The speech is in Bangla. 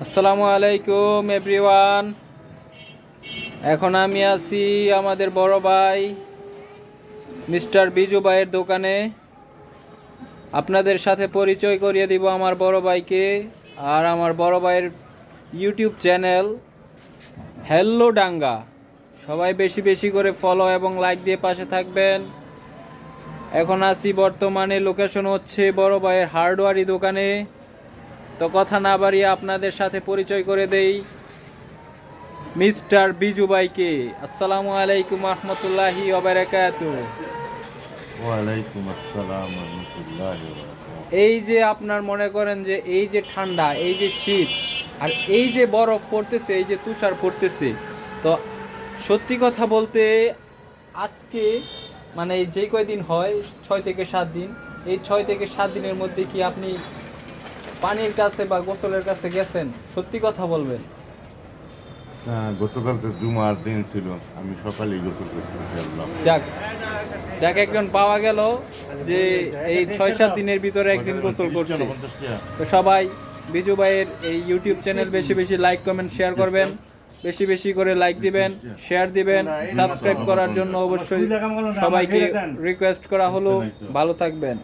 আসসালামু আলাইকুম এভরিওয়ান। এখন আমি আছি আমাদের বড় ভাই মিস্টার বিজু ভাইয়ের দোকানে। আপনাদের সাথে পরিচয় করিয়ে দিব আমার বড় ভাইকে আর আমার বড় ভাইয়ের ইউটিউব চ্যানেল হ্যালো ডাঙ্গা। সবাই বেশি বেশি করে ফলো এবং লাইক দিয়ে পাশে থাকবেন। এখন আছি বর্তমানে লোকেশন হচ্ছে বড় ভাইয়ের হার্ডওয়ারি দোকানে। তো কথা না বাড়িয়ে আপনাদের সাথে পরিচয় করে দেই মিস্টার বিজু ভাইকে। আসসালামু আলাইকুম রহমতুল্লাহি ওয়া বারাকাতুহু। ওয়ালাইকুম আসসালাম রহমতুল্লাহি ওয়া বারাকাতুহু। এই যে আপনার মনে করেন যে এই যে ঠান্ডা, এই যে শীত, আর এই যে বরফ পড়তেছে, এই যে তুষার পড়তেছে, তো সত্যি কথা বলতে আজকে মানে যে কয়দিন হয় 6 থেকে 7 দিন, এই 6 থেকে 7 দিনের মধ্যে কি আপনি পানির কাছে বা গোসলের কাছে গেছেন? সত্যি কথা বলবেন। গতকাল তো জুমার দিন ছিল, আমি সকালেই গোসল করতে গেলাম। যাক যাক, একজন পাওয়া গেল যে এই 6-7 দিনের ভিতরে একদিন গোসল করছে। তো সবাই বিজু ভাইয়ের এই ইউটিউব চ্যানেল বেশি বেশি লাইক কমেন্ট শেয়ার করবেন, বেশি বেশি করে লাইক দিবেন, শেয়ার দিবেন, সাবস্ক্রাইব করার জন্য অবশ্যই সবাইকে রিকোয়েস্ট করা হলো। ভালো থাকবেন।